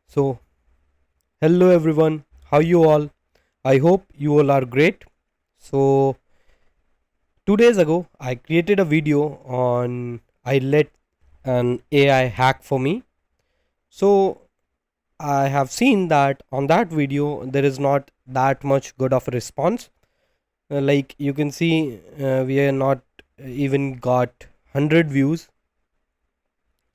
So, hello everyone, how you all? I hope you all are great. So, 2 days ago, I created a video on I let an AI hack for me. So, I have seen that on that video there is not that much good of a response. Like you can see, we are not even got 100 views,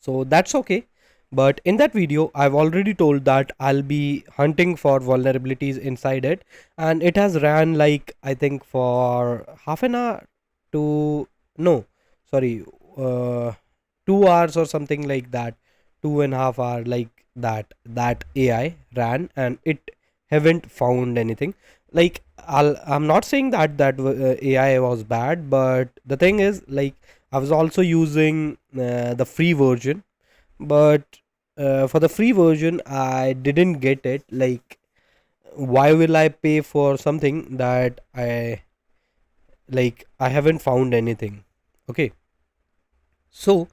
so that's okay. But in that video I've already told that I'll be hunting for vulnerabilities inside it, and it has ran like I think for half an hour to no sorry uh 2 hours or something like that, 2.5 hour, like that AI ran and it haven't found anything. Like I'm not saying that AI was bad, but the thing is, like, I was also using the free version, but for the free version I didn't get it. Like, why will I pay for something that I haven't found anything? Okay, so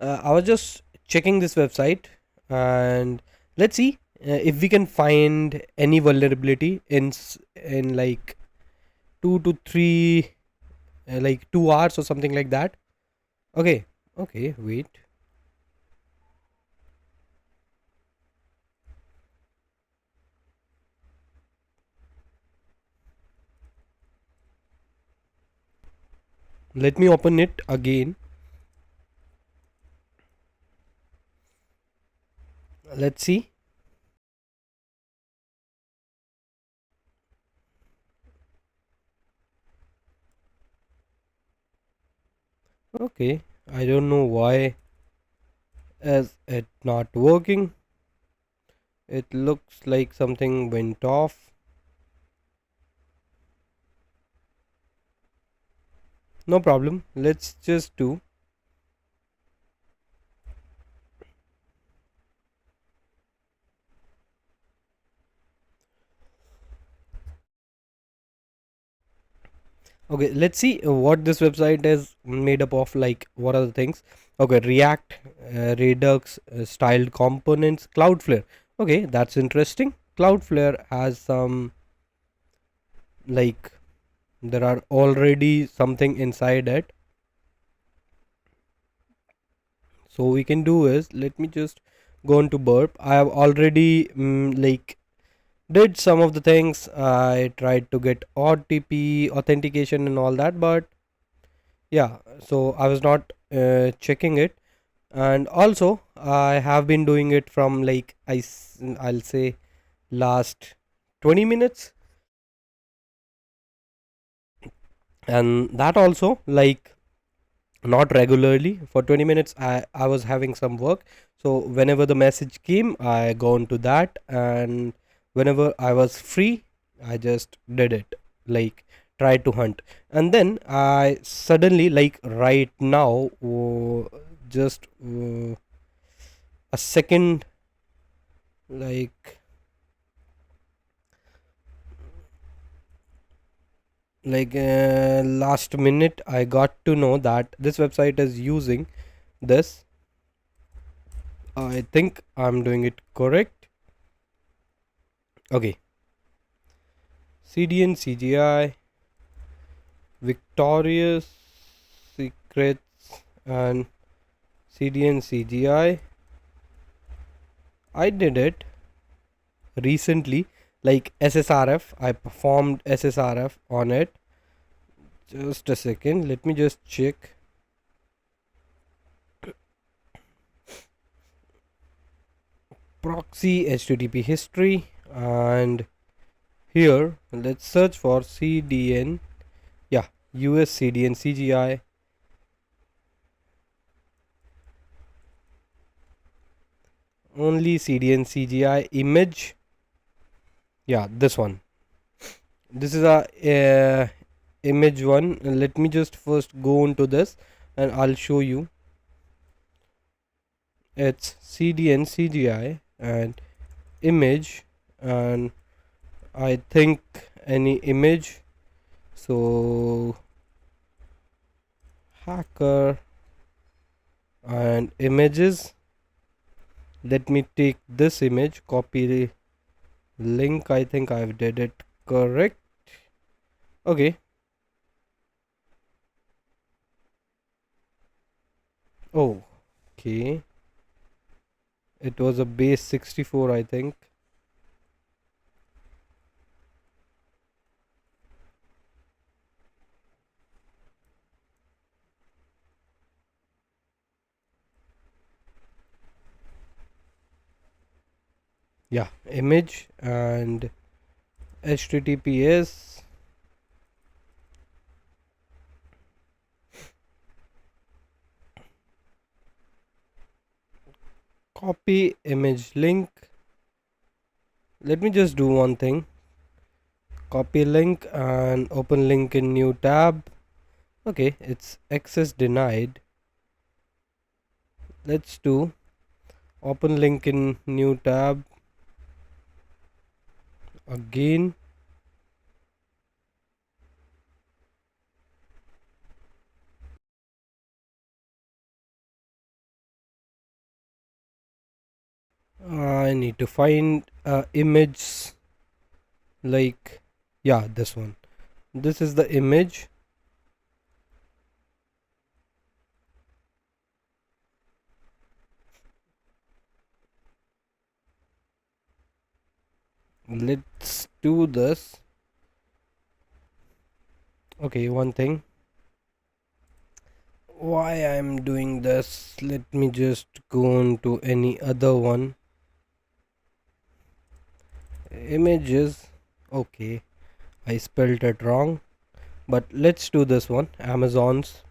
I was just checking this website, and let's see if we can find any vulnerability in like 2 to 3 like 2 hours or something like that. Okay, okay, wait. Let me open it again. Let's see. Okay, I don't know why is it not working. It looks like something went off. No problem. Let's just do. Okay, let's see what this website is made up of. Like, what are the things? Okay, React, Redux, styled components, Cloudflare. Okay, that's interesting. Cloudflare has some, like, there are already something inside it. So we can do is, let me just go into burp. I have already like did some of the things. I tried to get OTP authentication and all that, but yeah, so I was not checking it. And also I have been doing it from like I'll say last 20 minutes, and that also, like, not regularly. For 20 minutes I was having some work, so whenever the message came I go into that, and whenever I was free I just did it, like, try to hunt. And then I suddenly, like, right now, just a second, like last minute I got to know that this website is using this. I think I'm doing it correct. Okay, CDN CGI, Victorious Secrets, and CDN CGI. I did it recently, like SSRF. I performed SSRF on it. Just a second, let me just check. Proxy HTTP history, and here let's search for CDN. Yeah, US CDN CGI. Only CDN CGI image. Yeah, this one. This is a image one. Let me just first go into this and I'll show you. It's CDN CGI and image, and I think any image. So hacker and images. Let me take this image, copy the link. I think I've did it correct. Okay. Oh, okay. It was a base 64, I think. Yeah, image and HTTPS. Copy image link. Let me just do one thing. Copy link and open link in new tab. Okay, it's access denied. Let's do open link in new tab again. I need to find image, like, yeah, this one. This is the image. Let's do this. Okay, one thing. Why I'm doing this? Let me just go on to any other one. Images. Okay, I spelled it wrong. But let's do this one. Amazon's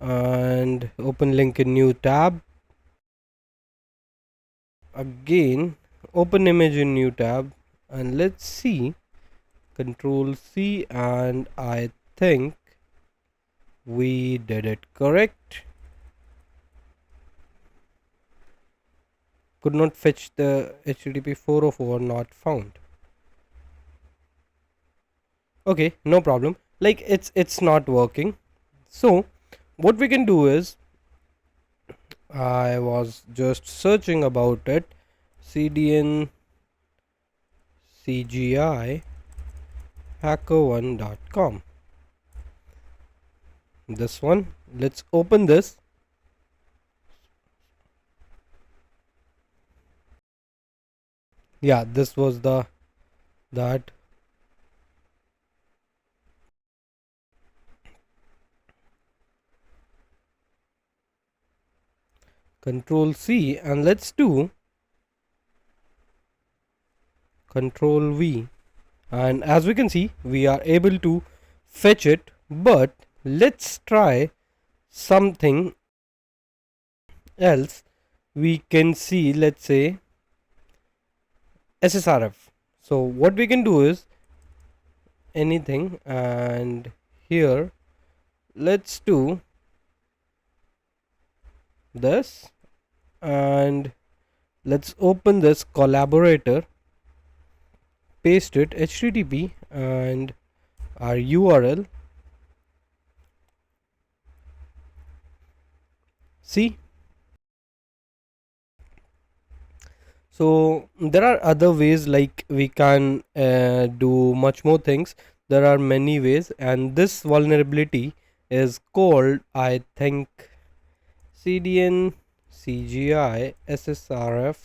and open link in new tab. Again, open image in new tab and let's see. Control C, and I think we did it correct. Could not fetch the HTTP 404, not found. Okay, no problem. Like it's not working. So what we can do is, I was just searching about it. CDN CGI hacker1.com. This one. Let's open this. Yeah, this was that. Control C, and let's do Control V, and as we can see we are able to fetch it. But let's try something else. We can see, let's say, SSRF. So what we can do is anything, and here let's do this, and let's open this collaborator, paste it HTTP and our URL. See, so there are other ways, like we can do much more things. There are many ways, and this vulnerability is called, I think, CDN CGI SSRF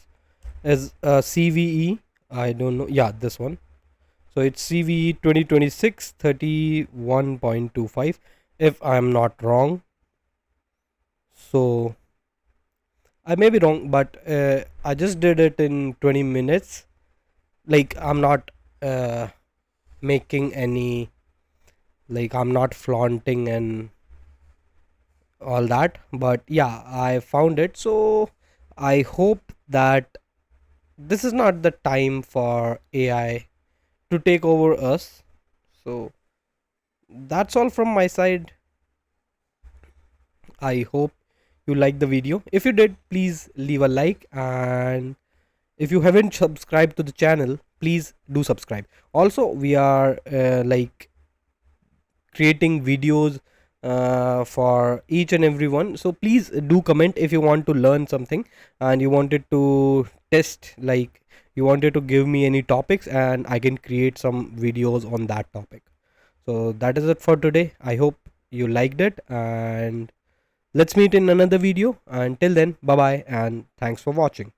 is CVE. I don't know. Yeah, this one. So it's CVE 2026 31.25, if I'm not wrong. So I may be wrong, but I just did it in 20 minutes. Like, I'm not making any, like, I'm not flaunting and all that. But yeah, I found it. So I hope that this is not the time for AI to take over us. So that's all from my side. I hope you liked the video. If you did, please leave a like, and if you haven't subscribed to the channel, please do subscribe. Also, we are like creating videos for each and every one. So please do comment if you want to learn something and you wanted to test, like you wanted to give me any topics and I can create some videos on that topic. So that is it for today. I hope you liked it, and let's meet in another video. Until then, bye bye and thanks for watching.